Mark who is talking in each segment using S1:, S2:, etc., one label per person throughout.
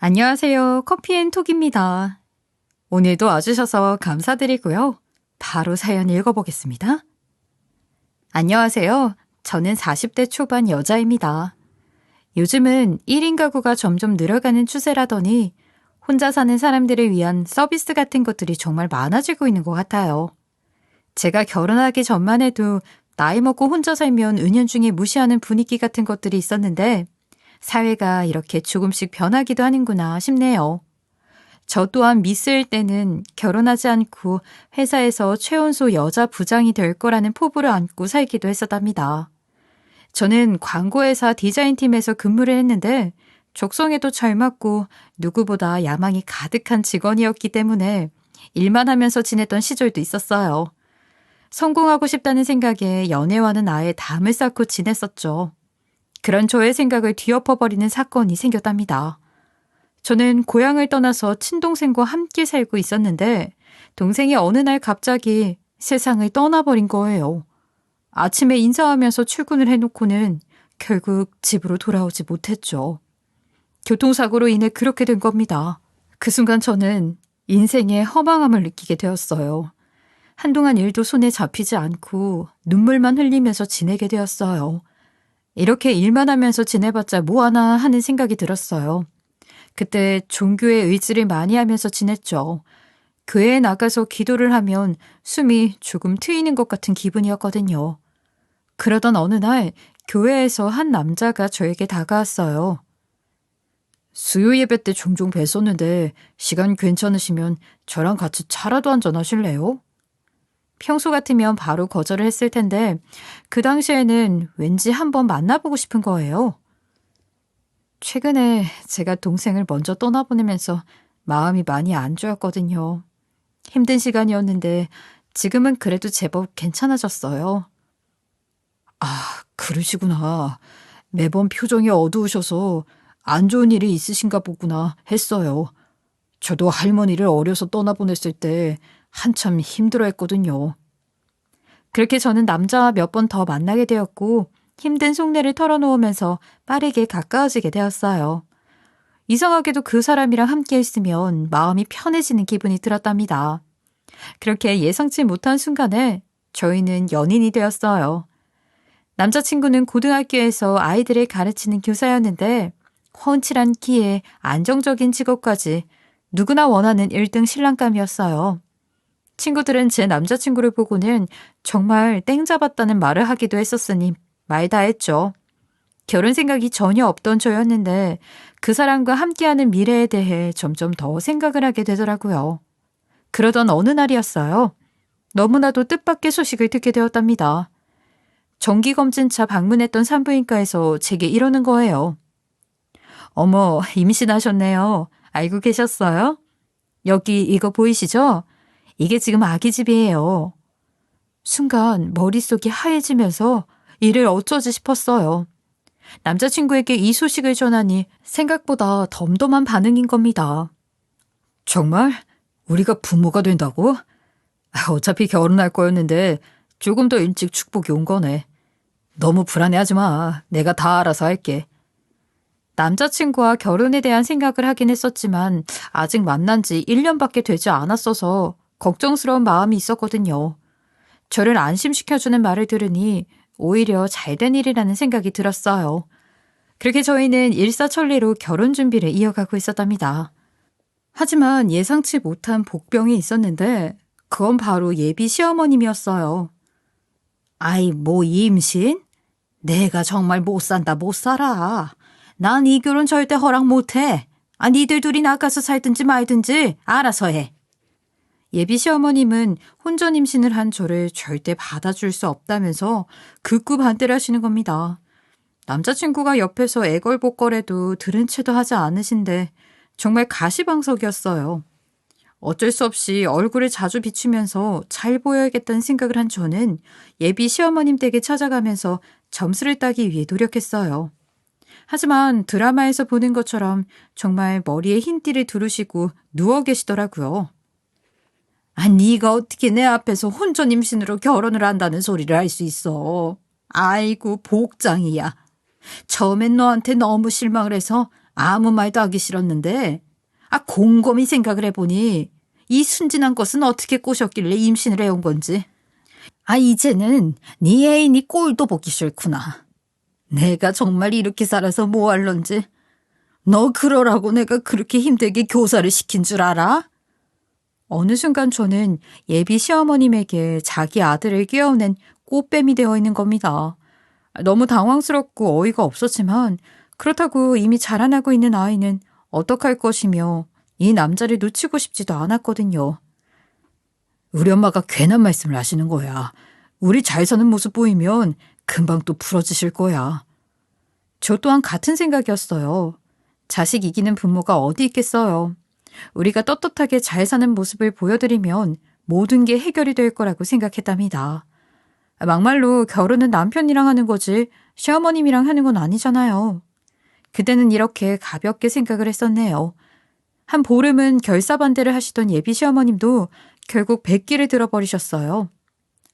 S1: 안녕하세요. 커피앤톡입니다. 오늘도 와주셔서 감사드리고요. 바로 사연 읽어보겠습니다. 안녕하세요. 저는 40대 초반 여자입니다. 요즘은 1인 가구가 점점 늘어가는 추세라더니 혼자 사는 사람들을 위한 서비스 같은 것들이 정말 많아지고 있는 것 같아요. 제가 결혼하기 전만 해도 나이 먹고 혼자 살면 은연중에 무시하는 분위기 같은 것들이 있었는데 사회가 이렇게 조금씩 변하기도 하는구나 싶네요. 저 또한 미스일 때는 결혼하지 않고 회사에서 최연소 여자 부장이 될 거라는 포부를 안고 살기도 했었답니다. 저는 광고회사 디자인팀에서 근무를 했는데 적성에도 잘 맞고 누구보다 야망이 가득한 직원이었기 때문에 일만 하면서 지냈던 시절도 있었어요. 성공하고 싶다는 생각에 연애와는 아예 담을 쌓고 지냈었죠. 그런 저의 생각을 뒤엎어버리는 사건이 생겼답니다. 저는 고향을 떠나서 친동생과 함께 살고 있었는데 동생이 어느 날 갑자기 세상을 떠나버린 거예요. 아침에 인사하면서 출근을 해놓고는 결국 집으로 돌아오지 못했죠. 교통사고로 인해 그렇게 된 겁니다. 그 순간 저는 인생의 허망함을 느끼게 되었어요. 한동안 일도 손에 잡히지 않고 눈물만 흘리면서 지내게 되었어요. 이렇게 일만 하면서 지내봤자 뭐하나 하는 생각이 들었어요. 그때 종교의 의지를 많이 하면서 지냈죠. 교회에 나가서 기도를 하면 숨이 조금 트이는 것 같은 기분이었거든요. 그러던 어느 날 교회에서 한 남자가 저에게 다가왔어요. 수요 예배 때 종종 뵀었는데 시간 괜찮으시면 저랑 같이 차라도 한잔 하실래요? 평소 같으면 바로 거절을 했을 텐데 그 당시에는 왠지 한번 만나보고 싶은 거예요. 최근에 제가 동생을 먼저 떠나보내면서 마음이 많이 안 좋았거든요. 힘든 시간이었는데 지금은 그래도 제법 괜찮아졌어요. 아, 그러시구나. 매번 표정이 어두우셔서 안 좋은 일이 있으신가 보구나 했어요. 저도 할머니를 어려서 떠나보냈을 때 한참 힘들어했거든요. 그렇게 저는 남자와 몇 번 더 만나게 되었고 힘든 속내를 털어놓으면서 빠르게 가까워지게 되었어요. 이상하게도 그 사람이랑 함께 있으면 마음이 편해지는 기분이 들었답니다. 그렇게 예상치 못한 순간에 저희는 연인이 되었어요. 남자친구는 고등학교에서 아이들을 가르치는 교사였는데 훤칠한 키에 안정적인 직업까지 누구나 원하는 1등 신랑감이었어요. 친구들은 제 남자친구를 보고는 정말 땡 잡았다는 말을 하기도 했었으니 말 다 했죠. 결혼 생각이 전혀 없던 저였는데 그 사람과 함께하는 미래에 대해 점점 더 생각을 하게 되더라고요. 그러던 어느 날이었어요. 너무나도 뜻밖의 소식을 듣게 되었답니다. 정기검진차 방문했던 산부인과에서 제게 이러는 거예요. 어머, 임신하셨네요. 알고 계셨어요? 여기 이거 보이시죠? 이게 지금 아기 집이에요. 순간 머릿속이 하얘지면서 이를 어쩌지 싶었어요. 남자친구에게 이 소식을 전하니 생각보다 덤덤한 반응인 겁니다. 정말? 우리가 부모가 된다고? 어차피 결혼할 거였는데 조금 더 일찍 축복이 온 거네. 너무 불안해하지 마. 내가 다 알아서 할게. 남자친구와 결혼에 대한 생각을 하긴 했었지만 아직 만난 지 1년밖에 되지 않았어서 걱정스러운 마음이 있었거든요. 저를 안심시켜주는 말을 들으니 오히려 잘된 일이라는 생각이 들었어요. 그렇게 저희는 일사천리로 결혼 준비를 이어가고 있었답니다. 하지만 예상치 못한 복병이 있었는데 그건 바로 예비 시어머님이었어요. 아이, 뭐 임신? 내가 정말 못 산다 못 살아. 난 이 결혼 절대 허락 못해. 니들 둘이 나가서 살든지 말든지 알아서 해. 예비 시어머님은 혼전 임신을 한 저를 절대 받아줄 수 없다면서 극구 반대를 하시는 겁니다. 남자친구가 옆에서 애걸복걸해도 들은 채도 하지 않으신데 정말 가시방석이었어요. 어쩔 수 없이 얼굴을 자주 비추면서 잘 보여야겠다는 생각을 한 저는 예비 시어머님 댁에 찾아가면서 점수를 따기 위해 노력했어요. 하지만 드라마에서 보는 것처럼 정말 머리에 흰띠를 두르시고 누워 계시더라고요. 네가 어떻게 내 앞에서 혼전 임신으로 결혼을 한다는 소리를 할 수 있어. 아이고 복장이야. 처음엔 너한테 너무 실망을 해서 아무 말도 하기 싫었는데 곰곰이 생각을 해보니 이 순진한 것은 어떻게 꼬셨길래 임신을 해온 건지. 이제는 네 애인이 꼴도 보기 싫구나. 내가 정말 이렇게 살아서 뭐 할런지. 너 그러라고 내가 그렇게 힘들게 교사를 시킨 줄 알아? 어느 순간 저는 예비 시어머님에게 자기 아들을 끼워낸 꽃뱀이 되어 있는 겁니다. 너무 당황스럽고 어이가 없었지만 그렇다고 이미 자라나고 있는 아이는 어떡할 것이며 이 남자를 놓치고 싶지도 않았거든요. 우리 엄마가 괜한 말씀을 하시는 거야. 우리 잘 사는 모습 보이면 금방 또 풀어지실 거야. 저 또한 같은 생각이었어요. 자식 이기는 부모가 어디 있겠어요. 우리가 떳떳하게 잘 사는 모습을 보여드리면 모든 게 해결이 될 거라고 생각했답니다. 막말로 결혼은 남편이랑 하는 거지 시어머님이랑 하는 건 아니잖아요. 그때는 이렇게 가볍게 생각을 했었네요. 한 보름은 결사반대를 하시던 예비 시어머님도 결국 백기를 들어버리셨어요.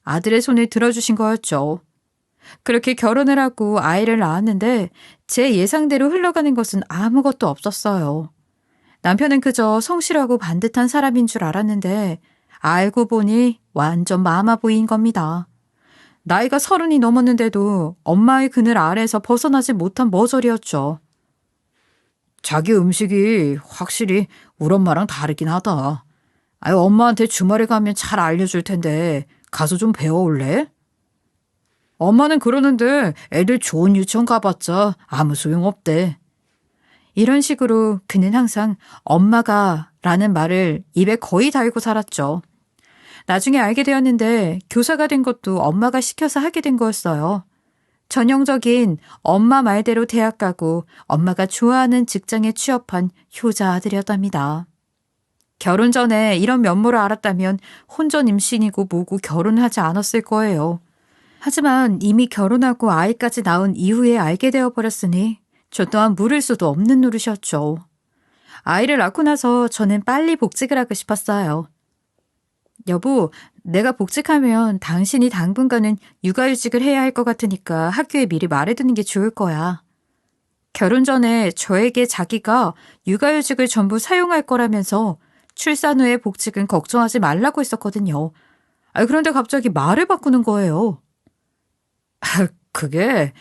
S1: 아들의 손을 들어주신 거였죠. 그렇게 결혼을 하고 아이를 낳았는데 제 예상대로 흘러가는 것은 아무것도 없었어요. 남편은 그저 성실하고 반듯한 사람인 줄 알았는데 알고 보니 완전 마마보이인 겁니다. 나이가 30이 넘었는데도 엄마의 그늘 아래에서 벗어나지 못한 머저리였죠. 자기 음식이 확실히 우리 엄마랑 다르긴 하다. 엄마한테 주말에 가면 잘 알려줄 텐데 가서 좀 배워올래? 엄마는 그러는데 애들 좋은 유치원 가봤자 아무 소용없대. 이런 식으로 그는 항상 엄마가 라는 말을 입에 거의 달고 살았죠. 나중에 알게 되었는데 교사가 된 것도 엄마가 시켜서 하게 된 거였어요. 전형적인 엄마 말대로 대학 가고 엄마가 좋아하는 직장에 취업한 효자 아들이었답니다. 결혼 전에 이런 면모를 알았다면 혼전 임신이고 뭐고 결혼하지 않았을 거예요. 하지만 이미 결혼하고 아이까지 낳은 이후에 알게 되어버렸으니 저 또한 물을 수도 없는 노릇이었죠. 아이를 낳고 나서 저는 빨리 복직을 하고 싶었어요. 여보, 내가 복직하면 당신이 당분간은 육아휴직을 해야 할 것 같으니까 학교에 미리 말해두는 게 좋을 거야. 결혼 전에 저에게 자기가 육아휴직을 전부 사용할 거라면서 출산 후에 복직은 걱정하지 말라고 했었거든요. 그런데 갑자기 말을 바꾸는 거예요. 그게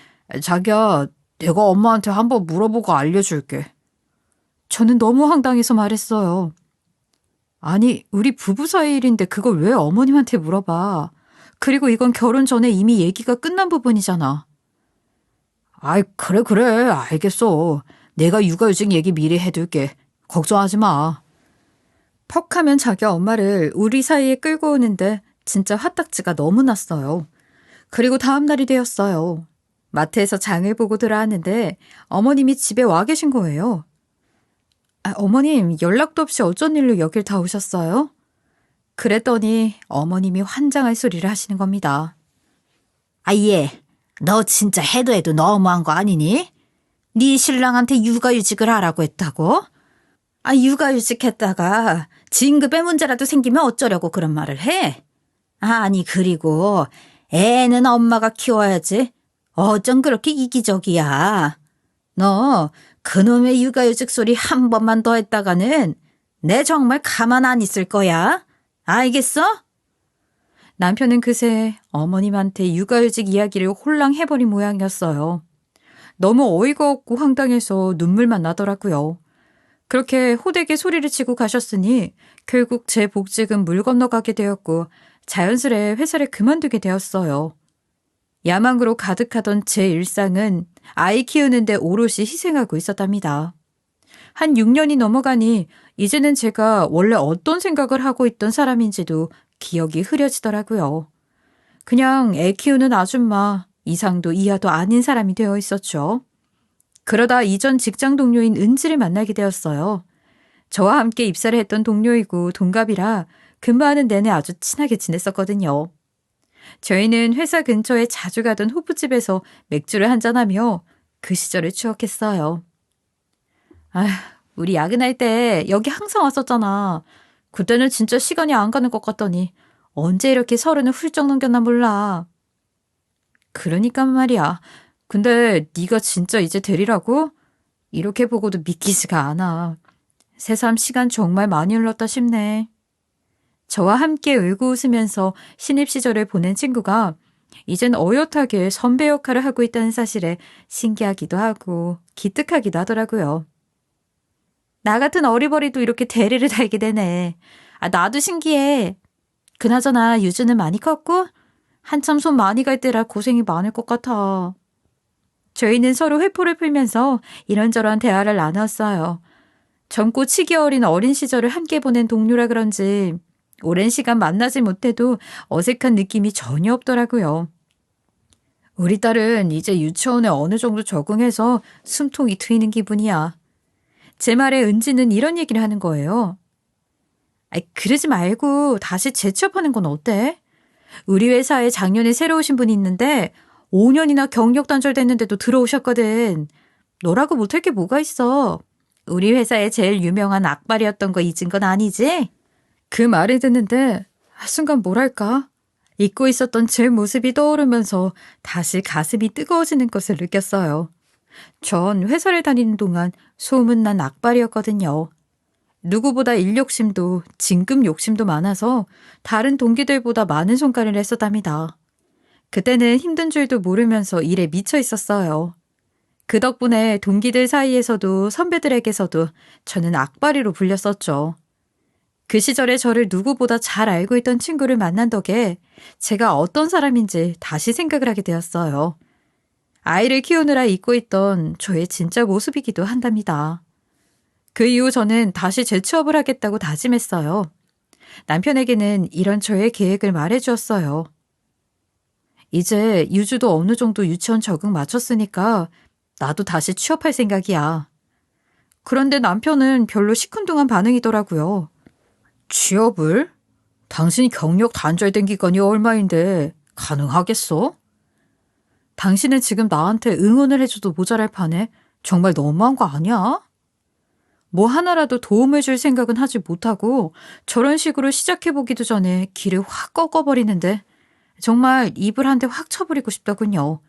S1: 자기야, 내가 엄마한테 한번 물어보고 알려줄게. 저는 너무 황당해서 말했어요. 아니, 우리 부부 사이 일인데 그걸 왜 어머님한테 물어봐. 그리고 이건 결혼 전에 이미 얘기가 끝난 부분이잖아. 그래, 알겠어. 내가 육아휴직 얘기 미리 해둘게. 걱정하지 마. 퍽 하면 자기 엄마를 우리 사이에 끌고 오는데 진짜 화딱지가 너무 났어요. 그리고 다음 날이 되었어요. 마트에서 장을 보고 들어왔는데 어머님이 집에 와 계신 거예요. 어머님, 연락도 없이 어쩐 일로 여길 다 오셨어요? 그랬더니 어머님이 환장할 소리를 하시는 겁니다. 얘, 너 진짜 해도 너무한 거 아니니? 네 신랑한테 육아휴직을 하라고 했다고? 육아휴직 했다가 진급의 문제라도 생기면 어쩌려고 그런 말을 해? 아니, 그리고 애는 엄마가 키워야지. 어쩜 그렇게 이기적이야. 너 그놈의 육아휴직 소리 한 번만 더 했다가는 내 정말 가만 안 있을 거야. 알겠어? 남편은 그새 어머님한테 육아휴직 이야기를 홀랑 해버린 모양이었어요. 너무 어이가 없고 황당해서 눈물만 나더라고요. 그렇게 호되게 소리를 치고 가셨으니 결국 제 복직은 물 건너가게 되었고 자연스레 회사를 그만두게 되었어요. 야망으로 가득하던 제 일상은 아이 키우는데 오롯이 희생하고 있었답니다. 한 6년이 넘어가니 이제는 제가 원래 어떤 생각을 하고 있던 사람인지도 기억이 흐려지더라고요. 그냥 애 키우는 아줌마, 이상도 이하도 아닌 사람이 되어 있었죠. 그러다 이전 직장 동료인 은지를 만나게 되었어요. 저와 함께 입사를 했던 동료이고 동갑이라 근무하는 내내 아주 친하게 지냈었거든요. 저희는 회사 근처에 자주 가던 호프집에서 맥주를 한잔하며 그 시절을 추억했어요. 우리 야근할 때 여기 항상 왔었잖아. 그때는 진짜 시간이 안 가는 것 같더니 언제 이렇게 30을 훌쩍 넘겼나 몰라. 그러니까 말이야. 근데 네가 진짜 이제 대리라고? 이렇게 보고도 믿기지가 않아. 새삼 시간 정말 많이 흘렀다 싶네. 저와 함께 울고 웃으면서 신입 시절을 보낸 친구가 이젠 어엿하게 선배 역할을 하고 있다는 사실에 신기하기도 하고 기특하기도 하더라고요. 나 같은 어리버리도 이렇게 대리를 달게 되네. 나도 신기해. 그나저나 유주는 많이 컸고 한참 손 많이 갈 때라 고생이 많을 것 같아. 저희는 서로 회포를 풀면서 이런저런 대화를 나눴어요. 젊고 치기 어린 시절을 함께 보낸 동료라 그런지 오랜 시간 만나지 못해도 어색한 느낌이 전혀 없더라고요. 우리 딸은 이제 유치원에 어느 정도 적응해서 숨통이 트이는 기분이야. 제 말에 은지는 이런 얘기를 하는 거예요. 그러지 말고 다시 재취업하는 건 어때? 우리 회사에 작년에 새로 오신 분이 있는데 5년이나 경력 단절됐는데도 들어오셨거든. 너라고 못할 게 뭐가 있어. 우리 회사에 제일 유명한 악발이었던 거 잊은 건 아니지? 그 말을 듣는데 순간 뭐랄까? 잊고 있었던 제 모습이 떠오르면서 다시 가슴이 뜨거워지는 것을 느꼈어요. 전 회사를 다니는 동안 소문난 악발이었거든요. 누구보다 일 욕심도 진급 욕심도 많아서 다른 동기들보다 많은 성과를 냈었답니다. 그때는 힘든 줄도 모르면서 일에 미쳐 있었어요. 그 덕분에 동기들 사이에서도 선배들에게서도 저는 악바리로 불렸었죠. 그 시절에 저를 누구보다 잘 알고 있던 친구를 만난 덕에 제가 어떤 사람인지 다시 생각을 하게 되었어요. 아이를 키우느라 잊고 있던 저의 진짜 모습이기도 한답니다. 그 이후 저는 다시 재취업을 하겠다고 다짐했어요. 남편에게는 이런 저의 계획을 말해주었어요. 이제 유주도 어느 정도 유치원 적응 마쳤으니까 나도 다시 취업할 생각이야. 그런데 남편은 별로 시큰둥한 반응이더라고요. 취업을? 당신이 경력 단절된 기간이 얼마인데 가능하겠어? 당신은 지금 나한테 응원을 해줘도 모자랄 판에 정말 너무한 거 아니야? 뭐 하나라도 도움을 줄 생각은 하지 못하고 저런 식으로 시작해보기도 전에 길을 확 꺾어버리는데 정말 입을 한 대 확 쳐버리고 싶더군요.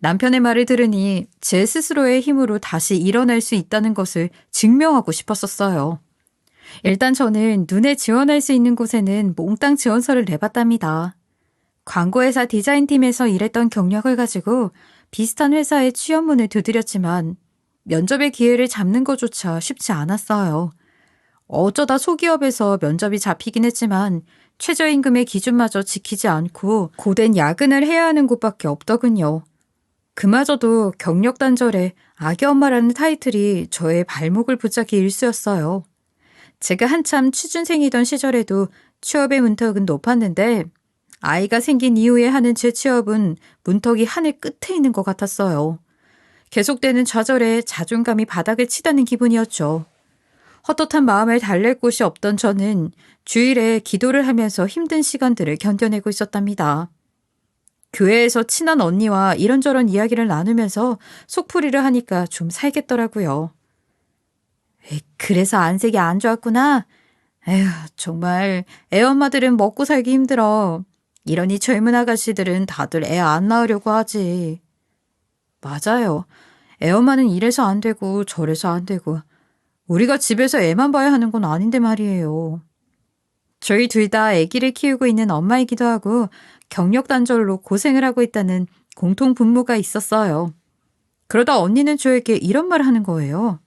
S1: 남편의 말을 들으니 제 스스로의 힘으로 다시 일어날 수 있다는 것을 증명하고 싶었었어요. 일단 저는 눈에 지원할 수 있는 곳에는 몽땅 지원서를 내봤답니다. 광고회사 디자인팀에서 일했던 경력을 가지고 비슷한 회사에 취업문을 두드렸지만 면접의 기회를 잡는 것조차 쉽지 않았어요. 어쩌다 소기업에서 면접이 잡히긴 했지만 최저임금의 기준마저 지키지 않고 고된 야근을 해야 하는 곳밖에 없더군요. 그마저도 경력 단절에 아기 엄마라는 타이틀이 저의 발목을 붙잡기 일쑤였어요. 제가 한참 취준생이던 시절에도 취업의 문턱은 높았는데 아이가 생긴 이후에 하는 재취업은 문턱이 하늘 끝에 있는 것 같았어요. 계속되는 좌절에 자존감이 바닥을 치다는 기분이었죠. 헛헛한 마음을 달랠 곳이 없던 저는 주일에 기도를 하면서 힘든 시간들을 견뎌내고 있었답니다. 교회에서 친한 언니와 이런저런 이야기를 나누면서 속풀이를 하니까 좀 살겠더라고요. 그래서 안색이 안 좋았구나. 에휴, 정말 애엄마들은 먹고 살기 힘들어. 이러니 젊은 아가씨들은 다들 애 안 낳으려고 하지. 맞아요. 애엄마는 이래서 안 되고 저래서 안 되고 우리가 집에서 애만 봐야 하는 건 아닌데 말이에요. 저희 둘 다 아기를 키우고 있는 엄마이기도 하고 경력 단절로 고생을 하고 있다는 공통 분모가 있었어요. 그러다 언니는 저에게 이런 말을 하는 거예요.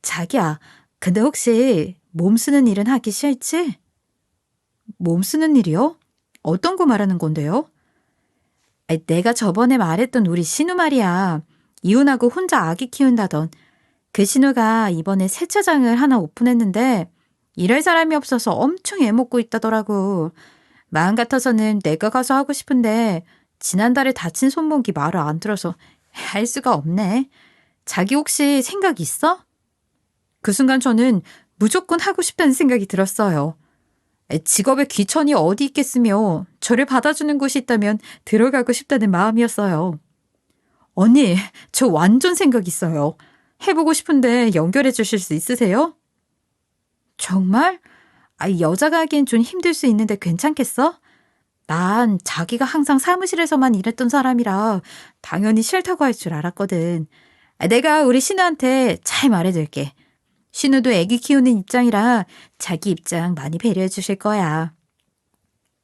S1: 자기야, 근데 혹시 몸 쓰는 일은 하기 싫지? 몸 쓰는 일이요? 어떤 거 말하는 건데요? 내가 저번에 말했던 우리 신우 말이야. 이혼하고 혼자 아기 키운다던. 그 신우가 이번에 세차장을 하나 오픈했는데 일할 사람이 없어서 엄청 애먹고 있다더라고. 마음 같아서는 내가 가서 하고 싶은데 지난달에 다친 손목이 말을 안 들어서 할 수가 없네. 자기 혹시 생각 있어? 그 순간 저는 무조건 하고 싶다는 생각이 들었어요. 직업에 귀천이 어디 있겠으며 저를 받아주는 곳이 있다면 들어가고 싶다는 마음이었어요. 언니, 저 완전 생각 있어요. 해보고 싶은데 연결해 주실 수 있으세요? 정말? 여자가 하기엔 좀 힘들 수 있는데 괜찮겠어? 난 자기가 항상 사무실에서만 일했던 사람이라 당연히 싫다고 할 줄 알았거든. 내가 우리 신우한테 잘 말해둘게. 신우도 애기 키우는 입장이라 자기 입장 많이 배려해 주실 거야.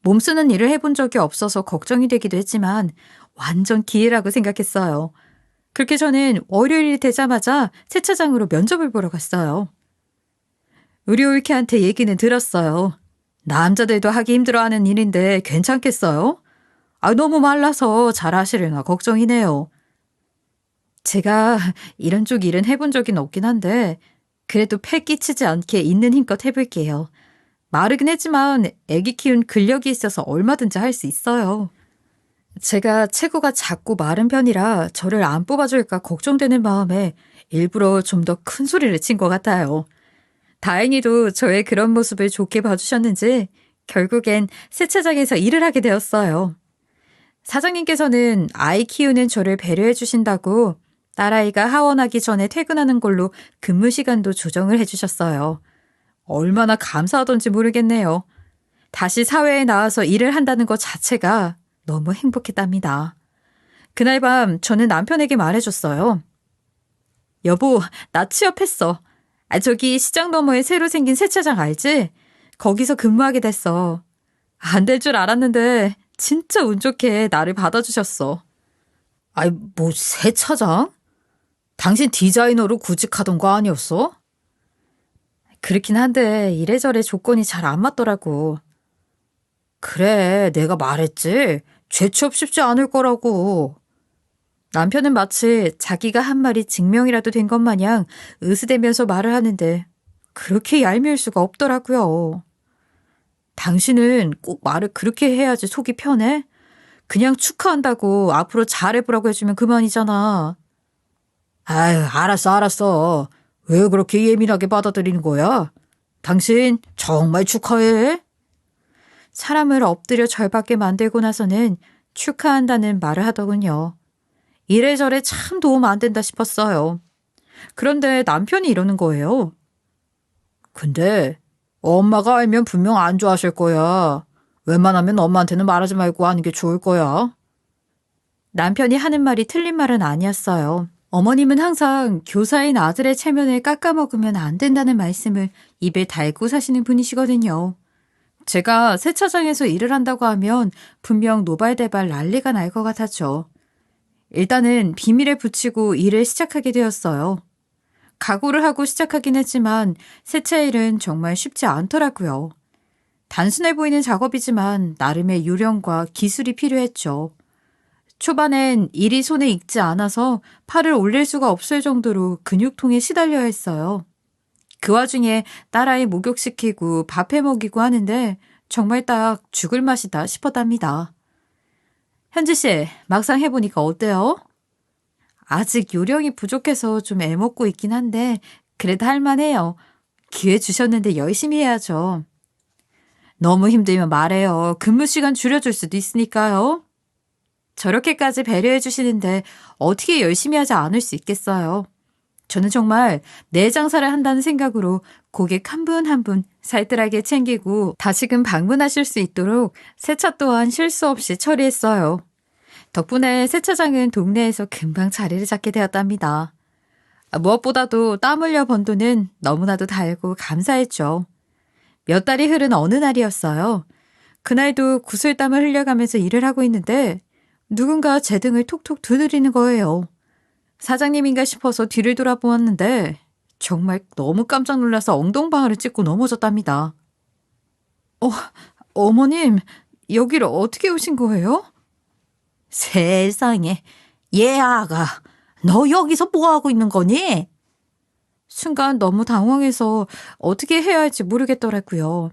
S1: 몸쓰는 일을 해본 적이 없어서 걱정이 되기도 했지만 완전 기회라고 생각했어요. 그렇게 저는 월요일이 되자마자 세차장으로 면접을 보러 갔어요. 우리 올케한테 얘기는 들었어요. 남자들도 하기 힘들어하는 일인데 괜찮겠어요? 너무 말라서 잘하시려나 걱정이네요. 제가 이런 쪽 일은 해본 적은 없긴 한데 그래도 패 끼치지 않게 있는 힘껏 해볼게요. 마르긴 했지만 애기 키운 근력이 있어서 얼마든지 할 수 있어요. 제가 체구가 작고 마른 편이라 저를 안 뽑아줄까 걱정되는 마음에 일부러 좀 더 큰 소리를 친 것 같아요. 다행히도 저의 그런 모습을 좋게 봐주셨는지 결국엔 세차장에서 일을 하게 되었어요. 사장님께서는 아이 키우는 저를 배려해 주신다고 딸아이가 하원하기 전에 퇴근하는 걸로 근무 시간도 조정을 해주셨어요. 얼마나 감사하던지 모르겠네요. 다시 사회에 나와서 일을 한다는 것 자체가 너무 행복했답니다. 그날 밤 저는 남편에게 말해줬어요. 여보, 나 취업했어. 저기 시장 너머에 새로 생긴 세차장 알지? 거기서 근무하게 됐어. 안 될 줄 알았는데 진짜 운 좋게 나를 받아주셨어. 뭐 세차장? 당신 디자이너로 구직하던 거 아니었어? 그렇긴 한데 이래저래 조건이 잘 안 맞더라고. 그래, 내가 말했지. 재취업 쉽지 않을 거라고. 남편은 마치 자기가 한 말이 증명이라도 된 것 마냥 으스대면서 말을 하는데 그렇게 얄미울 수가 없더라고요. 당신은 꼭 말을 그렇게 해야지 속이 편해? 그냥 축하한다고 앞으로 잘해보라고 해주면 그만이잖아. 아유, 알았어. 왜 그렇게 예민하게 받아들이는 거야? 당신 정말 축하해? 사람을 엎드려 절받게 만들고 나서는 축하한다는 말을 하더군요. 이래저래 참 도움 안 된다 싶었어요. 그런데 남편이 이러는 거예요. 근데 엄마가 알면 분명 안 좋아하실 거야. 웬만하면 엄마한테는 말하지 말고 하는 게 좋을 거야. 남편이 하는 말이 틀린 말은 아니었어요. 어머님은 항상 교사인 아들의 체면을 깎아먹으면 안 된다는 말씀을 입에 달고 사시는 분이시거든요. 제가 세차장에서 일을 한다고 하면 분명 노발대발 난리가 날 것 같았죠. 일단은 비밀에 붙이고 일을 시작하게 되었어요. 각오를 하고 시작하긴 했지만 세차 일은 정말 쉽지 않더라고요. 단순해 보이는 작업이지만 나름의 요령과 기술이 필요했죠. 초반엔 일이 손에 익지 않아서 팔을 올릴 수가 없을 정도로 근육통에 시달려야 했어요. 그 와중에 딸아이 목욕시키고 밥해 먹이고 하는데 정말 딱 죽을 맛이다 싶었답니다. 현지 씨, 막상 해보니까 어때요? 아직 요령이 부족해서 좀 애먹고 있긴 한데 그래도 할만해요. 기회 주셨는데 열심히 해야죠. 너무 힘들면 말해요. 근무 시간 줄여줄 수도 있으니까요. 저렇게까지 배려해 주시는데 어떻게 열심히 하지 않을 수 있겠어요. 저는 정말 내 장사를 한다는 생각으로 고객 한 분 한 분 살뜰하게 챙기고 다시금 방문하실 수 있도록 세차 또한 실수 없이 처리했어요. 덕분에 세차장은 동네에서 금방 자리를 잡게 되었답니다. 무엇보다도 땀 흘려 번 돈은 너무나도 달고 감사했죠. 몇 달이 흐른 어느 날이었어요. 그날도 구슬땀을 흘려가면서 일을 하고 있는데 누군가 제 등을 톡톡 두드리는 거예요. 사장님인가 싶어서 뒤를 돌아보았는데 정말 너무 깜짝 놀라서 엉덩방아를 찍고 넘어졌답니다. 어머님, 여기를 어떻게 오신 거예요? 세상에, 얘아가, 너 여기서 뭐하고 있는 거니? 순간 너무 당황해서 어떻게 해야 할지 모르겠더라고요.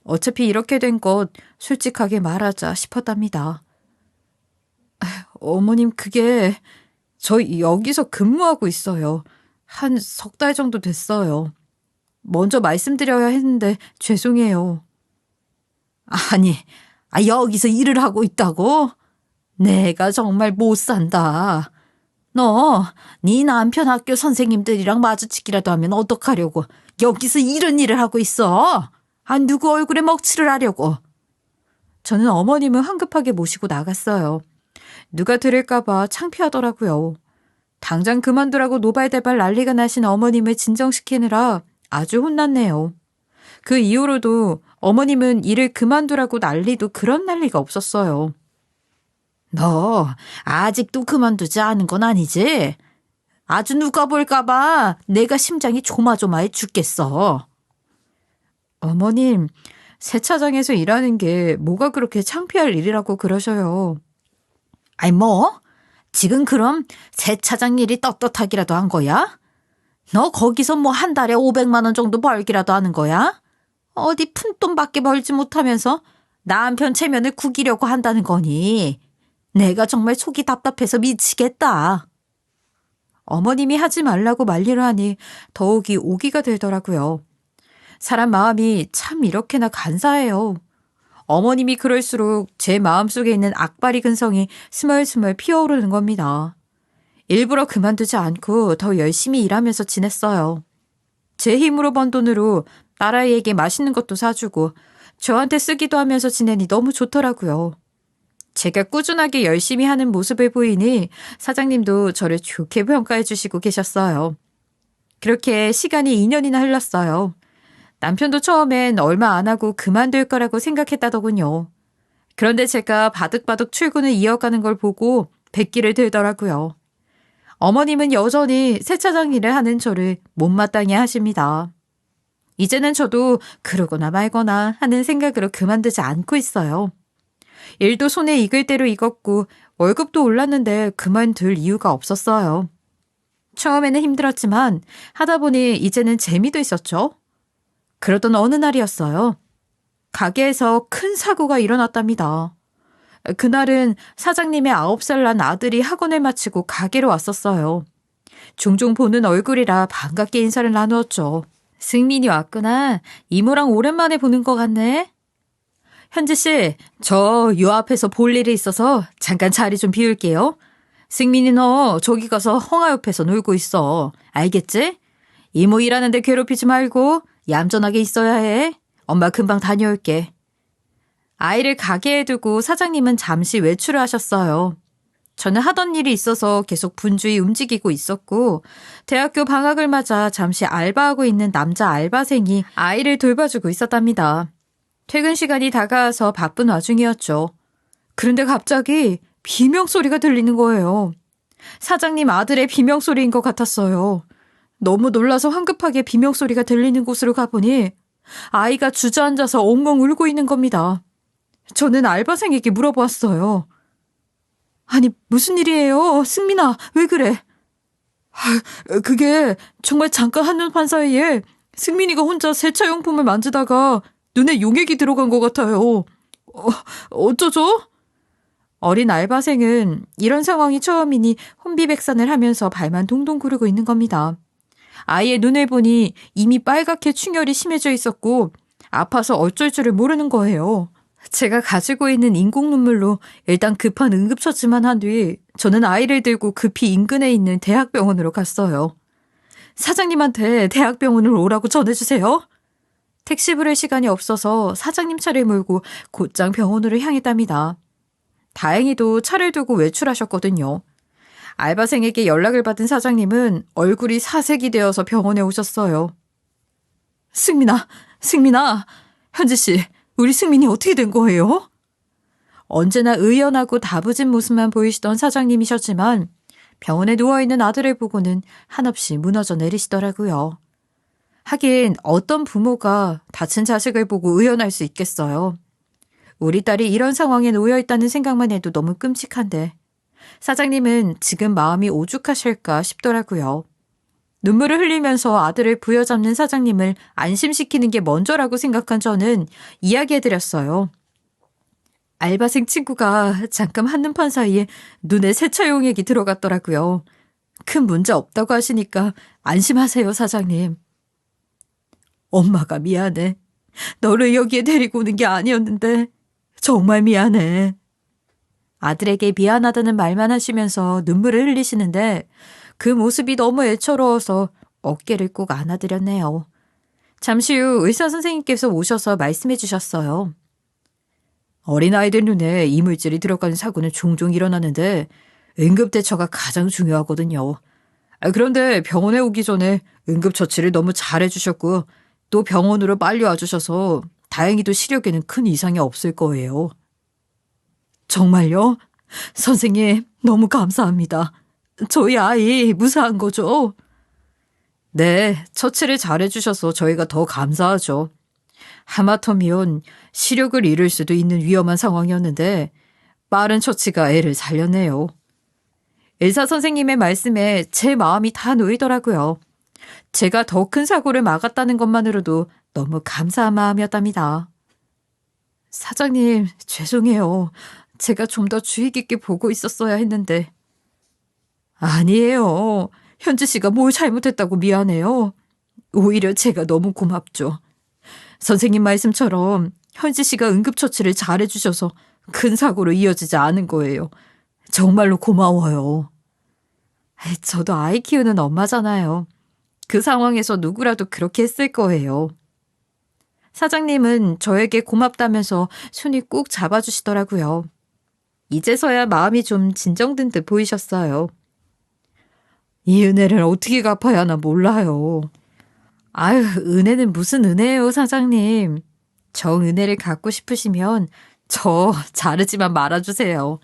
S1: 어차피 이렇게 된 것 솔직하게 말하자 싶었답니다. 어머님, 그게 저 여기서 근무하고 있어요. 한 석 달 정도 됐어요. 먼저 말씀드려야 했는데 죄송해요. 아니, 여기서 일을 하고 있다고? 내가 정말 못 산다. 너, 네 남편 학교 선생님들이랑 마주치기라도 하면 어떡하려고 여기서 이런 일을 하고 있어? 누구 얼굴에 먹칠을 하려고. 저는 어머님을 황급하게 모시고 나갔어요. 누가 들을까 봐 창피하더라고요. 당장 그만두라고 노발대발 난리가 나신 어머님을 진정시키느라 아주 혼났네요. 그 이후로도 어머님은 일을 그만두라고 난리도 그런 난리가 없었어요. 너 아직도 그만두지 않은 건 아니지? 아주 누가 볼까봐 내가 심장이 조마조마해 죽겠어. 어머님, 세차장에서 일하는 게 뭐가 그렇게 창피할 일이라고 그러셔요. 아이 뭐? 지금 그럼 세차장 일이 떳떳하기라도 한 거야? 너 거기서 뭐 한 달에 500만 원 정도 벌기라도 하는 거야? 어디 푼돈밖에 벌지 못하면서 남편 체면을 구기려고 한다는 거니? 내가 정말 속이 답답해서 미치겠다. 어머님이 하지 말라고 말리려 하니 더욱이 오기가 들더라고요. 사람 마음이 참 이렇게나 간사해요. 어머님이 그럴수록 제 마음속에 있는 악바리 근성이 스멀스멀 피어오르는 겁니다. 일부러 그만두지 않고 더 열심히 일하면서 지냈어요. 제 힘으로 번 돈으로 딸아이에게 맛있는 것도 사주고 저한테 쓰기도 하면서 지내니 너무 좋더라고요. 제가 꾸준하게 열심히 하는 모습을 보이니 사장님도 저를 좋게 평가해 주시고 계셨어요. 그렇게 시간이 2년이나 흘렀어요. 남편도 처음엔 얼마 안 하고 그만둘 거라고 생각했다더군요. 그런데 제가 바득바득 출근을 이어가는 걸 보고 백기를 들더라고요. 어머님은 여전히 세차장 일을 하는 저를 못마땅해 하십니다. 이제는 저도 그러거나 말거나 하는 생각으로 그만두지 않고 있어요. 일도 손에 익을 대로 익었고 월급도 올랐는데 그만둘 이유가 없었어요. 처음에는 힘들었지만 하다 보니 이제는 재미도 있었죠. 그러던 어느 날이었어요. 가게에서 큰 사고가 일어났답니다. 그날은 사장님의 9살 난 아들이 학원을 마치고 가게로 왔었어요. 종종 보는 얼굴이라 반갑게 인사를 나누었죠. 승민이 왔구나. 이모랑 오랜만에 보는 것 같네. 현지 씨, 저 요 앞에서 볼 일이 있어서 잠깐 자리 좀 비울게요. 승민이 너 저기 가서 헝아 옆에서 놀고 있어. 알겠지? 이모 일하는데 괴롭히지 말고 얌전하게 있어야 해. 엄마 금방 다녀올게. 아이를 가게에 두고 사장님은 잠시 외출을 하셨어요. 저는 하던 일이 있어서 계속 분주히 움직이고 있었고 대학교 방학을 맞아 잠시 알바하고 있는 남자 알바생이 아이를 돌봐주고 있었답니다. 퇴근 시간이 다가와서 바쁜 와중이었죠. 그런데 갑자기 비명소리가 들리는 거예요. 사장님 아들의 비명소리인 것 같았어요. 너무 놀라서 황급하게 비명소리가 들리는 곳으로 가보니 아이가 주저앉아서 엉엉 울고 있는 겁니다. 저는 알바생에게 물어보았어요. 아니, 무슨 일이에요? 승민아, 왜 그래? 그게 정말 잠깐 한눈판 사이에 승민이가 혼자 세차용품을 만지다가 눈에 용액이 들어간 것 같아요. 어쩌죠? 어린 알바생은 이런 상황이 처음이니 혼비백산을 하면서 발만 동동 구르고 있는 겁니다. 아이의 눈을 보니 이미 빨갛게 충혈이 심해져 있었고 아파서 어쩔 줄을 모르는 거예요. 제가 가지고 있는 인공 눈물로 일단 급한 응급처치만 한 뒤 저는 아이를 들고 급히 인근에 있는 대학병원으로 갔어요. 사장님한테 대학병원으로 오라고 전해주세요. 택시 부를 시간이 없어서 사장님 차를 몰고 곧장 병원으로 향했답니다. 다행히도 차를 두고 외출하셨거든요. 알바생에게 연락을 받은 사장님은 얼굴이 사색이 되어서 병원에 오셨어요. 승민아, 현지씨, 우리 승민이 어떻게 된 거예요? 언제나 의연하고 다부진 모습만 보이시던 사장님이셨지만 병원에 누워있는 아들을 보고는 한없이 무너져 내리시더라고요. 하긴 어떤 부모가 다친 자식을 보고 의연할 수 있겠어요. 우리 딸이 이런 상황에 놓여있다는 생각만 해도 너무 끔찍한데 사장님은 지금 마음이 오죽하실까 싶더라고요. 눈물을 흘리면서 아들을 부여잡는 사장님을 안심시키는 게 먼저라고 생각한 저는 이야기해드렸어요. 알바생 친구가 잠깐 한눈판 사이에 눈에 세차용액이 들어갔더라고요. 큰 문제 없다고 하시니까 안심하세요, 사장님. 엄마가 미안해. 너를 여기에 데리고 오는 게 아니었는데 정말 미안해. 아들에게 미안하다는 말만 하시면서 눈물을 흘리시는데 그 모습이 너무 애처로워서 어깨를 꼭 안아드렸네요. 잠시 후 의사 선생님께서 오셔서 말씀해 주셨어요. 어린아이들 눈에 이물질이 들어가는 사고는 종종 일어나는데 응급대처가 가장 중요하거든요. 그런데 병원에 오기 전에 응급처치를 너무 잘해주셨고 또 병원으로 빨리 와주셔서 다행히도 시력에는 큰 이상이 없을 거예요. 정말요? 선생님, 너무 감사합니다. 저희 아이 무사한 거죠? 네, 처치를 잘해주셔서 저희가 더 감사하죠. 하마터면 시력을 잃을 수도 있는 위험한 상황이었는데 빠른 처치가 애를 살렸네요. 의사 선생님의 말씀에 제 마음이 다 놓이더라고요. 제가 더 큰 사고를 막았다는 것만으로도 너무 감사한 마음이었답니다. 사장님, 죄송해요. 제가 좀 더 주의 깊게 보고 있었어야 했는데. 아니에요. 현지 씨가 뭘 잘못했다고 미안해요. 오히려 제가 너무 고맙죠. 선생님 말씀처럼 현지 씨가 응급처치를 잘해주셔서 큰 사고로 이어지지 않은 거예요. 정말로 고마워요. 저도 아이 키우는 엄마잖아요. 그 상황에서 누구라도 그렇게 했을 거예요. 사장님은 저에게 고맙다면서 손이 꾹 잡아주시더라고요. 이제서야 마음이 좀 진정된 듯 보이셨어요. 이 은혜를 어떻게 갚아야 하나 몰라요. 아유, 은혜는 무슨 은혜예요, 사장님. 정 은혜를 갖고 싶으시면 저 자르지만 말아주세요.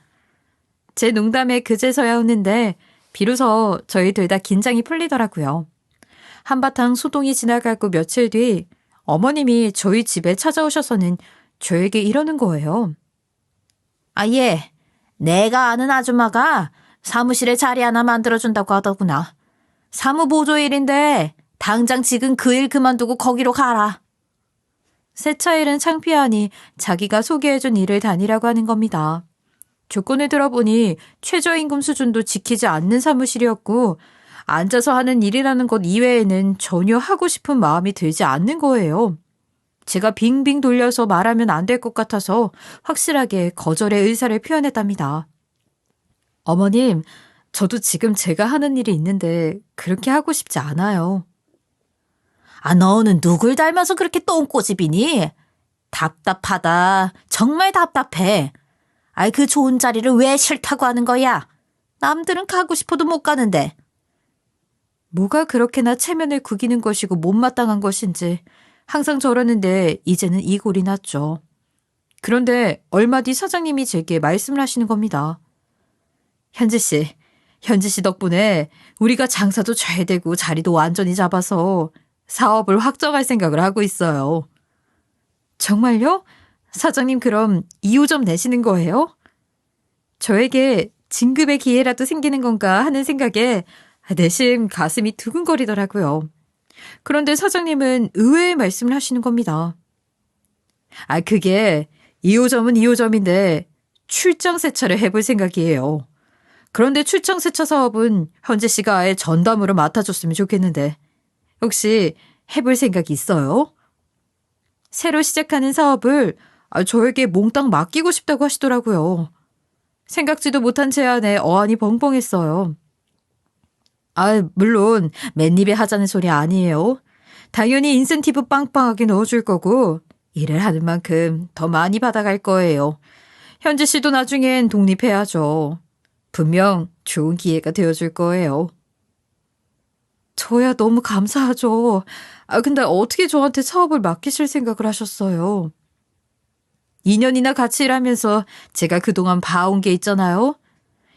S1: 제 농담에 그제서야 웃는데 비로소 저희 둘 다 긴장이 풀리더라고요. 한바탕 소동이 지나가고 며칠 뒤 어머님이 저희 집에 찾아오셔서는 저에게 이러는 거예요. 아, 예. 내가 아는 아줌마가 사무실에 자리 하나 만들어준다고 하더구나. 사무보조일인데 당장 지금 그 일 그만두고 거기로 가라. 세차일은 창피하니 자기가 소개해준 일을 다니라고 하는 겁니다. 조건을 들어보니 최저임금 수준도 지키지 않는 사무실이었고 앉아서 하는 일이라는 것 이외에는 전혀 하고 싶은 마음이 들지 않는 거예요. 제가 빙빙 돌려서 말하면 안 될 것 같아서 확실하게 거절의 의사를 표현했답니다. 어머님, 저도 지금 제가 하는 일이 있는데 그렇게 하고 싶지 않아요. 아, 너는 누굴 닮아서 그렇게 똥꼬집이니? 답답하다. 정말 답답해. 아이, 그 좋은 자리를 왜 싫다고 하는 거야? 남들은 가고 싶어도 못 가는데. 뭐가 그렇게나 체면을 구기는 것이고 못마땅한 것인지 항상 저러는데 이제는 이 꼴이 났죠. 그런데 얼마 뒤 사장님이 제게 말씀을 하시는 겁니다. 현지 씨 덕분에 우리가 장사도 잘 되고 자리도 완전히 잡아서 사업을 확정할 생각을 하고 있어요. 정말요? 사장님 그럼 2호점 내시는 거예요? 저에게 진급의 기회라도 생기는 건가 하는 생각에 내심 가슴이 두근거리더라고요. 그런데 사장님은 의외의 말씀을 하시는 겁니다. 아, 그게 2호점은 2호점인데 출장 세차를 해볼 생각이에요. 그런데 출장 세차 사업은 현지 씨가 아예 전담으로 맡아줬으면 좋겠는데 혹시 해볼 생각이 있어요? 새로 시작하는 사업을 저에게 몽땅 맡기고 싶다고 하시더라고요. 생각지도 못한 제안에 어안이 벙벙했어요. 물론 맨입에 하자는 소리 아니에요. 당연히 인센티브 빵빵하게 넣어줄 거고 일을 하는 만큼 더 많이 받아갈 거예요. 현지 씨도 나중엔 독립해야죠. 분명 좋은 기회가 되어줄 거예요. 저야 너무 감사하죠. 근데 어떻게 저한테 사업을 맡기실 생각을 하셨어요? 2년이나 같이 일하면서 제가 그동안 봐온 게 있잖아요.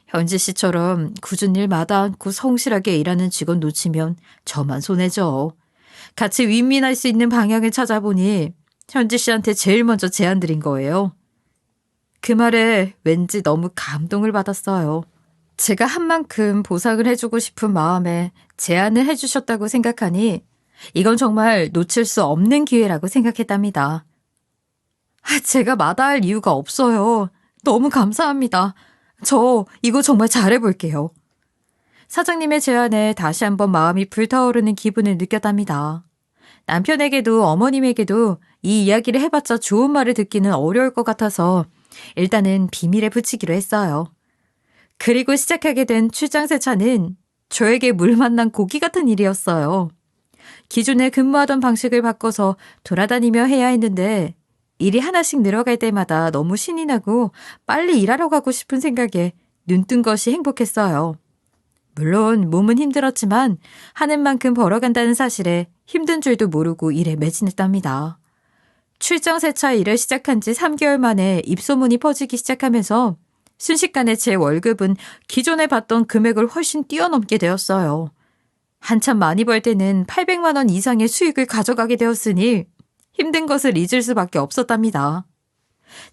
S1: 현지 씨처럼 굳은 일 마다 않고 성실하게 일하는 직원 놓치면 저만 손해죠. 같이 윈윈할 수 있는 방향을 찾아보니 현지 씨한테 제일 먼저 제안드린 거예요. 그 말에 왠지 너무 감동을 받았어요. 제가 한 만큼 보상을 해주고 싶은 마음에 제안을 해주셨다고 생각하니 이건 정말 놓칠 수 없는 기회라고 생각했답니다. 제가 마다할 이유가 없어요. 너무 감사합니다. 저 이거 정말 잘해볼게요. 사장님의 제안에 다시 한번 마음이 불타오르는 기분을 느꼈답니다. 남편에게도 어머님에게도 이 이야기를 해봤자 좋은 말을 듣기는 어려울 것 같아서 일단은 비밀에 붙이기로 했어요. 그리고 시작하게 된 출장 세차는 저에게 물 만난 고기 같은 일이었어요. 기존에 근무하던 방식을 바꿔서 돌아다니며 해야 했는데 일이 하나씩 늘어갈 때마다 너무 신이 나고 빨리 일하러 가고 싶은 생각에 눈뜬 것이 행복했어요. 물론 몸은 힘들었지만 하는 만큼 벌어간다는 사실에 힘든 줄도 모르고 일에 매진했답니다. 출장 세차 일을 시작한 지 3개월 만에 입소문이 퍼지기 시작하면서 순식간에 제 월급은 기존에 받던 금액을 훨씬 뛰어넘게 되었어요. 한참 많이 벌 때는 800만 원 이상의 수익을 가져가게 되었으니 힘든 것을 잊을 수밖에 없었답니다.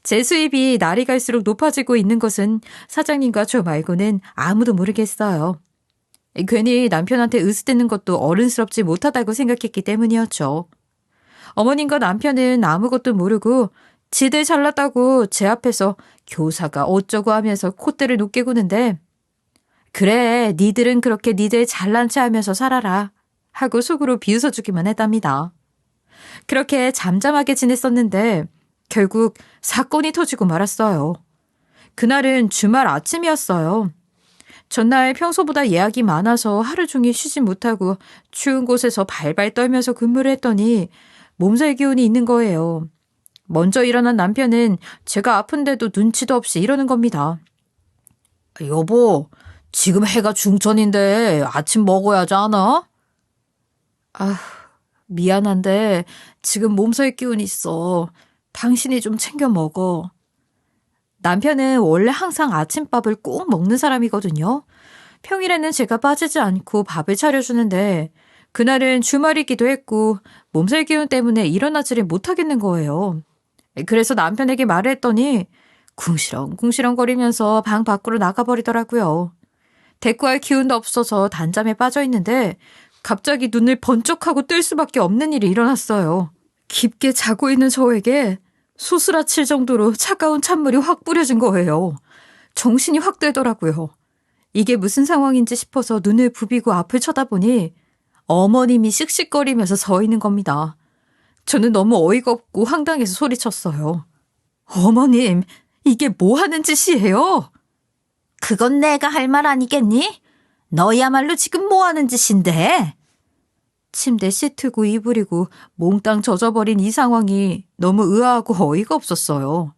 S1: 제 수입이 날이 갈수록 높아지고 있는 것은 사장님과 저 말고는 아무도 모르겠어요. 괜히 남편한테 으스대는 것도 어른스럽지 못하다고 생각했기 때문이었죠. 어머님과 남편은 아무것도 모르고 지들 잘났다고 제 앞에서 교사가 어쩌고 하면서 콧대를 높게 구는데 그래 니들은 그렇게 니들 잘난 체 하면서 살아라 하고 속으로 비웃어주기만 했답니다. 그렇게 잠잠하게 지냈었는데 결국 사건이 터지고 말았어요. 그날은 주말 아침이었어요. 전날 평소보다 예약이 많아서 하루 종일 쉬지 못하고 추운 곳에서 발발 떨면서 근무를 했더니 몸살 기운이 있는 거예요. 먼저 일어난 남편은 제가 아픈데도 눈치도 없이 이러는 겁니다. 여보, 지금 해가 중천인데 아침 먹어야지 않아? 아, 미안한데 지금 몸살 기운 있어. 당신이 좀 챙겨 먹어. 남편은 원래 항상 아침밥을 꼭 먹는 사람이거든요. 평일에는 제가 빠지지 않고 밥을 차려주는데 그날은 주말이기도 했고 몸살 기운 때문에 일어나지를 못하겠는 거예요. 그래서 남편에게 말을 했더니 궁시렁궁시렁거리면서 방 밖으로 나가버리더라고요. 대꾸할 기운도 없어서 단잠에 빠져 있는데 갑자기 눈을 번쩍하고 뜰 수밖에 없는 일이 일어났어요. 깊게 자고 있는 저에게 소스라칠 정도로 차가운 찬물이 확 뿌려진 거예요. 정신이 확 들더라고요. 이게 무슨 상황인지 싶어서 눈을 부비고 앞을 쳐다보니 어머님이 씩씩거리면서 서 있는 겁니다. 저는 너무 어이가 없고 황당해서 소리쳤어요. 어머님, 이게 뭐 하는 짓이에요? 그건 내가 할 말 아니겠니? 너야말로 지금 뭐 하는 짓인데? 침대 시트고 이불이고 몽땅 젖어버린 이 상황이 너무 의아하고 어이가 없었어요.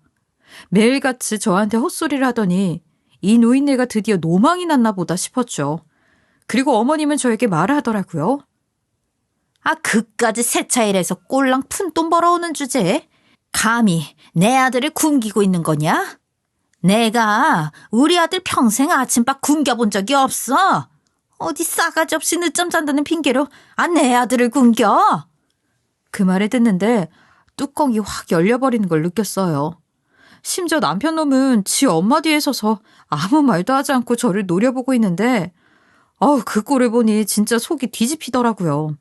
S1: 매일같이 저한테 헛소리를 하더니 이 노인네가 드디어 노망이 났나 보다 싶었죠. 그리고 어머님은 저에게 말을 하더라고요. 그까지 세차일에서 꼴랑 푼돈 벌어오는 주제에 감히 내 아들을 굶기고 있는 거냐? 내가 우리 아들 평생 아침밥 굶겨본 적이 없어. 어디 싸가지 없이 늦잠 잔다는 핑계로 내 아들을 굶겨? 그 말을 듣는데 뚜껑이 확 열려버리는 걸 느꼈어요. 심지어 남편 놈은 지 엄마 뒤에 서서 아무 말도 하지 않고 저를 노려보고 있는데 그 꼴을 보니 진짜 속이 뒤집히더라고요.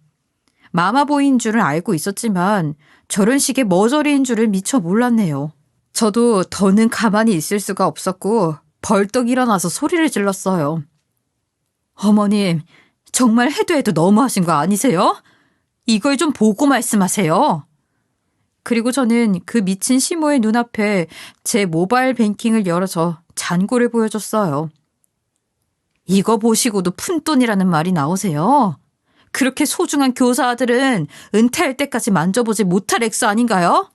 S1: 마마보이인 줄은 알고 있었지만 저런 식의 머저리인 줄을 미처 몰랐네요. 저도 더는 가만히 있을 수가 없었고 벌떡 일어나서 소리를 질렀어요. 어머님, 정말 해도 해도 너무하신 거 아니세요? 이걸 좀 보고 말씀하세요. 그리고 저는 그 미친 시모의 눈앞에 제 모바일 뱅킹을 열어서 잔고를 보여줬어요. 이거 보시고도 푼돈이라는 말이 나오세요? 그렇게 소중한 교사 아들은 은퇴할 때까지 만져보지 못할 액수 아닌가요?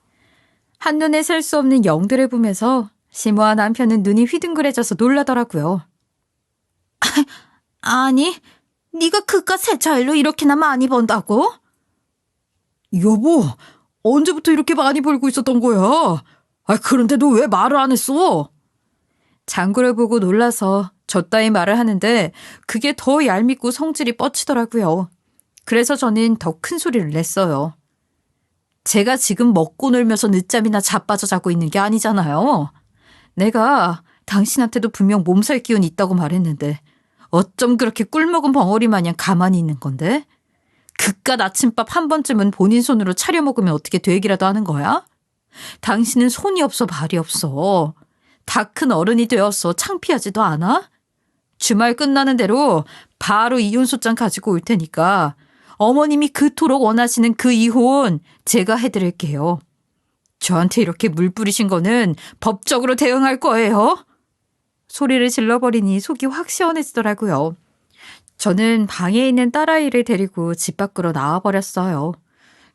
S1: 한눈에 셀 수 없는 영들을 보면서 시모와 남편은 눈이 휘둥그레져서 놀라더라고요. 아니, 네가 그깟 세차일로 이렇게나 많이 번다고? 여보, 언제부터 이렇게 많이 벌고 있었던 거야? 그런데 너 왜 말을 안 했어? 장구를 보고 놀라서 저 따위 말을 하는데 그게 더 얄밉고 성질이 뻗치더라고요. 그래서 저는 더 큰 소리를 냈어요. 제가 지금 먹고 놀면서 늦잠이나 자빠져 자고 있는 게 아니잖아요. 내가 당신한테도 분명 몸살 기운이 있다고 말했는데 어쩜 그렇게 꿀먹은 벙어리 마냥 가만히 있는 건데? 그깟 아침밥 한 번쯤은 본인 손으로 차려 먹으면 어떻게 되기라도 하는 거야? 당신은 손이 없어 발이 없어. 다 큰 어른이 되어서 창피하지도 않아? 주말 끝나는 대로 바로 이혼소장 가지고 올 테니까 어머님이 그토록 원하시는 그 이혼 제가 해드릴게요. 저한테 이렇게 물 뿌리신 거는 법적으로 대응할 거예요. 소리를 질러버리니 속이 확 시원해지더라고요. 저는 방에 있는 딸아이를 데리고 집 밖으로 나와버렸어요.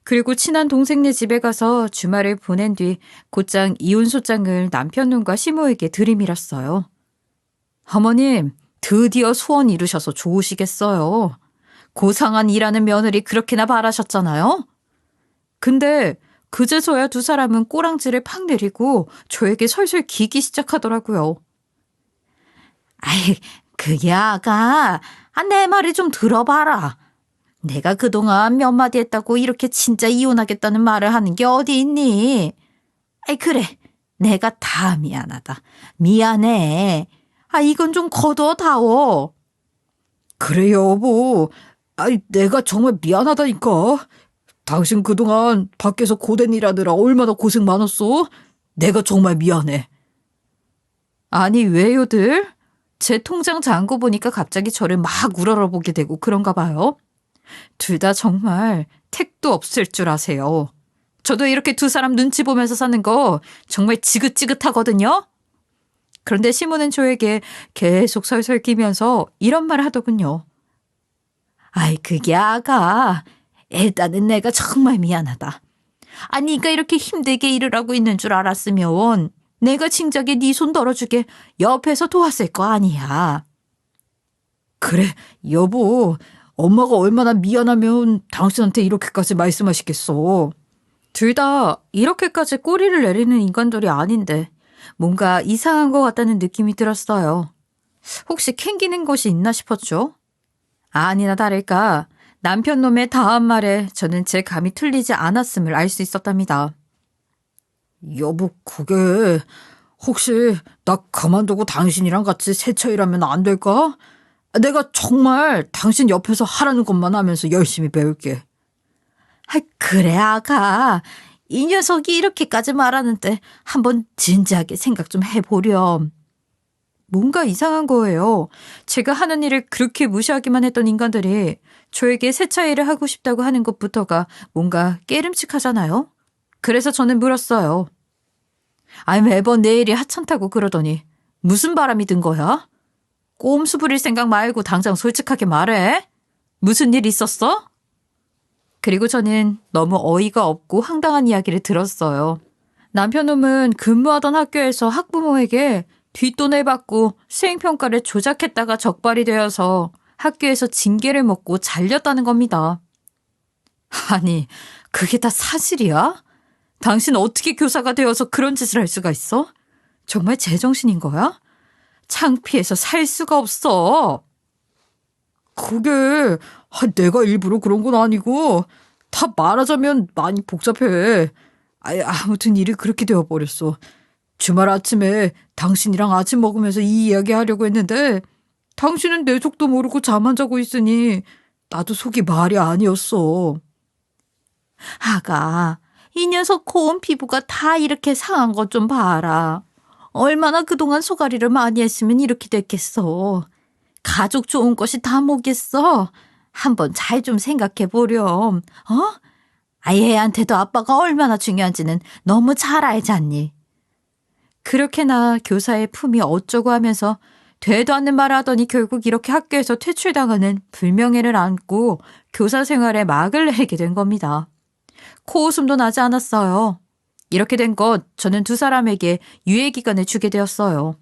S1: 그리고 친한 동생네 집에 가서 주말을 보낸 뒤 곧장 이혼소장을 남편놈과 시모에게 들이밀었어요. 어머님, 드디어 소원 이루셔서 좋으시겠어요. 고상한 일하는 며느리 그렇게나 바라셨잖아요. 근데 그제서야 두 사람은 꼬랑지를 팍 내리고 저에게 설설 기기 시작하더라고요. 아이, 그게 아가, 내 말을 좀 들어봐라. 내가 그동안 몇 마디 했다고 이렇게 진짜 이혼하겠다는 말을 하는 게 어디 있니? 아이, 그래. 내가 다 미안하다. 미안해. 이건 좀 거둬다오. 그래, 여보. 내가 정말 미안하다니까. 당신 그동안 밖에서 고된 일하느라 얼마나 고생 많았어? 내가 정말 미안해. 아니, 왜요들? 제 통장 잔고 보니까 갑자기 저를 막 우러러보게 되고 그런가 봐요. 둘 다 정말 택도 없을 줄 아세요. 저도 이렇게 두 사람 눈치 보면서 사는 거 정말 지긋지긋하거든요. 그런데 시모는 저에게 계속 설설 끼면서 이런 말을 하더군요. 아이, 그게 아가. 일단은 내가 정말 미안하다. 네가 이렇게 힘들게 일을 하고 있는 줄 알았으면 내가 진작에 네 손 덜어주게 옆에서 도왔을 거 아니야. 그래, 여보. 엄마가 얼마나 미안하면 당신한테 이렇게까지 말씀하시겠어. 둘 다 이렇게까지 꼬리를 내리는 인간들이 아닌데 뭔가 이상한 것 같다는 느낌이 들었어요. 혹시 캥기는 것이 있나 싶었죠? 아니나 다를까 남편 놈의 다음 말에 저는 제 감이 틀리지 않았음을 알 수 있었답니다. 여보, 그게 혹시 나 그만두고 당신이랑 같이 세차 일하면 안 될까? 내가 정말 당신 옆에서 하라는 것만 하면서 열심히 배울게. 그래, 아가. 이 녀석이 이렇게까지 말하는데 한번 진지하게 생각 좀 해보렴. 뭔가 이상한 거예요. 제가 하는 일을 그렇게 무시하기만 했던 인간들이 저에게 세차 일을 하고 싶다고 하는 것부터가 뭔가 깨름칙하잖아요. 그래서 저는 물었어요. 매번 내 일이 하찮다고 그러더니 무슨 바람이 든 거야? 꼼수 부릴 생각 말고 당장 솔직하게 말해. 무슨 일 있었어? 그리고 저는 너무 어이가 없고 황당한 이야기를 들었어요. 남편놈은 근무하던 학교에서 학부모에게 뒷돈을 받고 수행평가를 조작했다가 적발이 되어서 학교에서 징계를 먹고 잘렸다는 겁니다. 아니, 그게 다 사실이야? 당신 어떻게 교사가 되어서 그런 짓을 할 수가 있어? 정말 제정신인 거야? 창피해서 살 수가 없어. 그게 내가 일부러 그런 건 아니고 다 말하자면 많이 복잡해. 아무튼 일이 그렇게 되어버렸어. 주말 아침에 당신이랑 아침 먹으면서 이 이야기 하려고 했는데 당신은 내 속도 모르고 잠 안 자고 있으니 나도 속이 말이 아니었어. 아가, 이 녀석 고운 피부가 다 이렇게 상한 것 좀 봐라. 얼마나 그동안 소가리를 많이 했으면 이렇게 됐겠어. 가족 좋은 것이 다 뭐겠어. 한번 잘 좀 생각해 보렴. 얘한테도 아빠가 얼마나 중요한지는 너무 잘 알지 않니? 그렇게나 교사의 품이 어쩌고 하면서 되도 않는 말을 하더니 결국 이렇게 학교에서 퇴출당하는 불명예를 안고 교사 생활에 막을 내리게 된 겁니다. 코웃음도 나지 않았어요. 이렇게 된 것 저는 두 사람에게 유예기간을 주게 되었어요.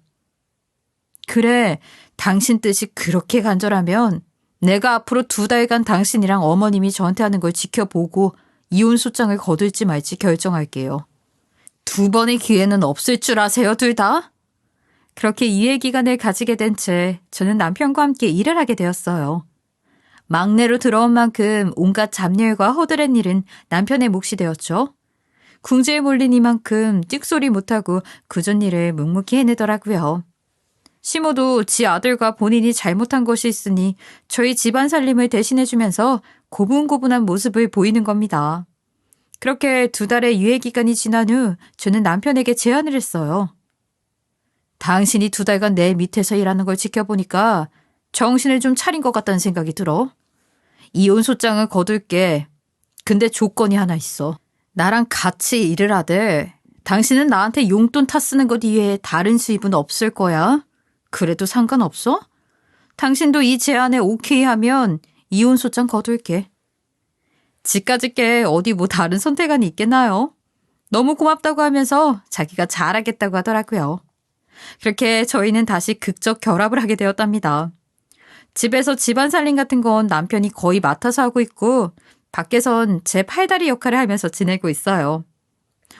S1: 그래, 당신 뜻이 그렇게 간절하면 내가 앞으로 2달간 당신이랑 어머님이 저한테 하는 걸 지켜보고 이혼 소장을 거둘지 말지 결정할게요. 2번의 기회는 없을 줄 아세요, 둘 다? 그렇게 유예기간을 가지게 된 채 저는 남편과 함께 일을 하게 되었어요. 막내로 들어온 만큼 온갖 잡일과 허드렛 일은 남편의 몫이 되었죠. 궁지에 몰린 이만큼 찍소리 못하고 굳은 일을 묵묵히 해내더라고요. 시모도 지 아들과 본인이 잘못한 것이 있으니 저희 집안 살림을 대신해주면서 고분고분한 모습을 보이는 겁니다. 그렇게 2달의 유예기간이 지난 후 저는 남편에게 제안을 했어요. 당신이 2달간 내 밑에서 일하는 걸 지켜보니까 정신을 좀 차린 것 같다는 생각이 들어. 이혼 소장을 거둘게. 근데 조건이 하나 있어. 나랑 같이 일을 하되 당신은 나한테 용돈 타 쓰는 것 이외에 다른 수입은 없을 거야. 그래도 상관없어? 당신도 이 제안에 오케이 하면 이혼 소장 거둘게. 지까짓 게 어디 뭐 다른 선택안이 있겠나요? 너무 고맙다고 하면서 자기가 잘하겠다고 하더라고요. 그렇게 저희는 다시 극적 결합을 하게 되었답니다. 집에서 집안 살림 같은 건 남편이 거의 맡아서 하고 있고 밖에선 제 팔다리 역할을 하면서 지내고 있어요.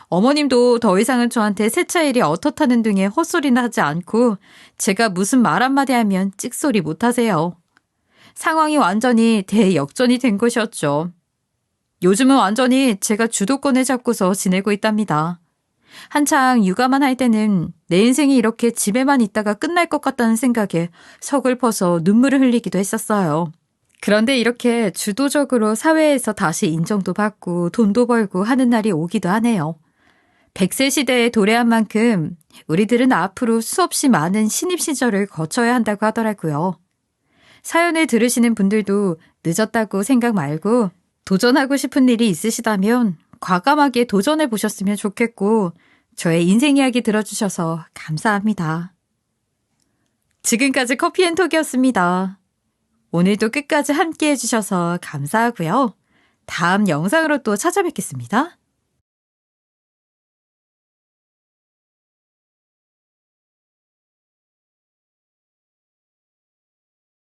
S1: 어머님도 더 이상은 저한테 세차 일이 어떻다는 등의 헛소리는 하지 않고 제가 무슨 말 한마디 하면 찍소리 못하세요. 상황이 완전히 대역전이 된 것이었죠. 요즘은 완전히 제가 주도권을 잡고서 지내고 있답니다. 한창 육아만 할 때는 내 인생이 이렇게 집에만 있다가 끝날 것 같다는 생각에 서글퍼서 눈물을 흘리기도 했었어요. 그런데 이렇게 주도적으로 사회에서 다시 인정도 받고 돈도 벌고 하는 날이 오기도 하네요. 100세 시대에 도래한 만큼 우리들은 앞으로 수없이 많은 신입 시절을 거쳐야 한다고 하더라고요. 사연을 들으시는 분들도 늦었다고 생각 말고 도전하고 싶은 일이 있으시다면 과감하게 도전해 보셨으면 좋겠고 저의 인생 이야기 들어주셔서 감사합니다. 지금까지 커피앤톡이었습니다. 오늘도 끝까지 함께 해주셔서 감사하고요. 다음 영상으로 또 찾아뵙겠습니다.